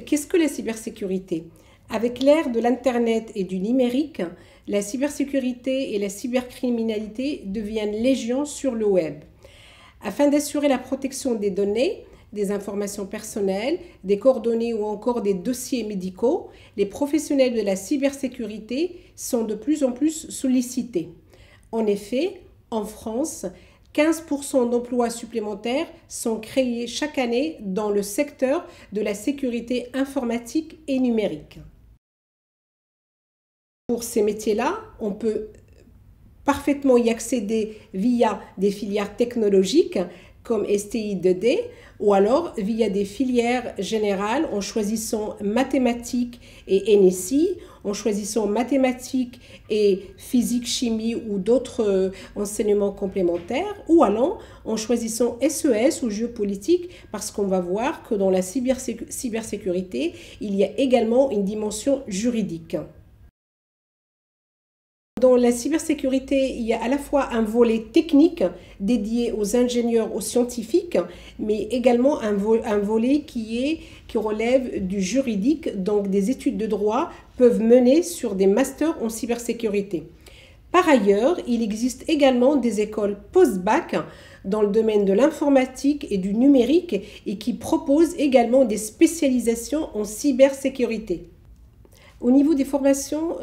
Qu'est-ce que la cybersécurité? Avec l'ère de l'Internet et du numérique, la cybersécurité et la cybercriminalité deviennent légion sur le web. Afin d'assurer la protection des données, des informations personnelles, des coordonnées ou encore des dossiers médicaux, les professionnels de la cybersécurité sont de plus en plus sollicités. En effet, en France, 15% d'emplois supplémentaires sont créés chaque année dans le secteur de la sécurité informatique et numérique. Pour ces métiers-là, on peut parfaitement y accéder via des filières technologiques comme STI 2D ou alors via des filières générales en choisissant mathématiques et NSI, en choisissant mathématiques et physique, chimie ou d'autres enseignements complémentaires, ou alors en choisissant SES ou géopolitique, parce qu'on va voir que dans la cybersécurité, il y a également une dimension juridique. Dans la cybersécurité, il y a à la fois un volet technique dédié aux ingénieurs, aux scientifiques, mais également un volet qui relève du juridique, donc des études de droit peuvent mener sur des masters en cybersécurité. Par ailleurs, il existe également des écoles post-bac dans le domaine de l'informatique et du numérique et qui proposent également des spécialisations en cybersécurité. Au niveau des formations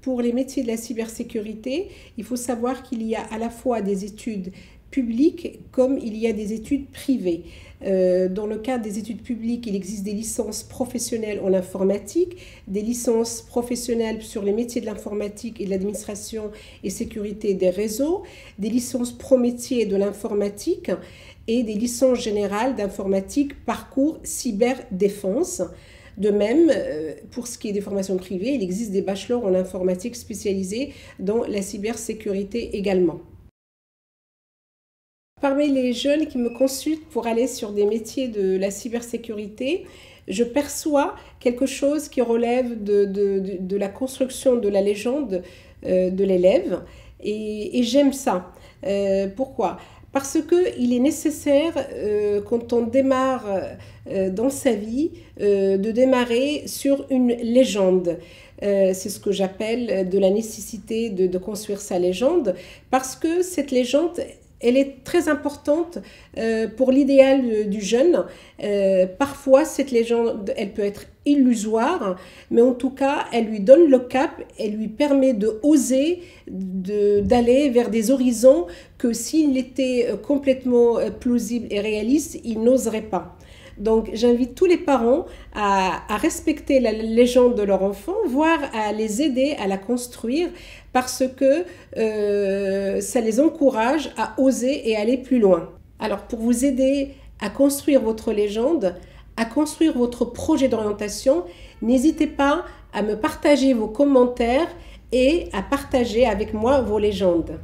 pour les métiers de la cybersécurité, il faut savoir qu'il y a à la fois des études publiques comme il y a des études privées. Dans le cadre des études publiques, il existe des licences professionnelles en informatique, des licences professionnelles sur les métiers de l'informatique et de l'administration et sécurité des réseaux, des licences pro-métiers de l'informatique et des licences générales d'informatique parcours cyberdéfense. De même, pour ce qui est des formations privées, il existe des bachelors en informatique spécialisés dans la cybersécurité également. Parmi les jeunes qui me consultent pour aller sur des métiers de la cybersécurité, je perçois quelque chose qui relève de la construction de la légende de l'élève et j'aime ça. Pourquoi ? Parce qu'il est nécessaire, quand on démarre dans sa vie, de démarrer sur une légende. C'est ce que j'appelle de la nécessité de construire sa légende, parce que cette légende, elle est très importante pour l'idéal du jeune. Parfois, cette légende, elle peut être illusoire, mais en tout cas, elle lui donne le cap, elle lui permet de oser, d'aller vers des horizons que s'il était complètement plausible et réaliste, il n'oserait pas. Donc, j'invite tous les parents à respecter la légende de leur enfant, voire à les aider à la construire parce que ça les encourage à oser et aller plus loin. Alors, pour vous aider à construire votre légende, à construire votre projet d'orientation, n'hésitez pas à me partager vos commentaires et à partager avec moi vos légendes.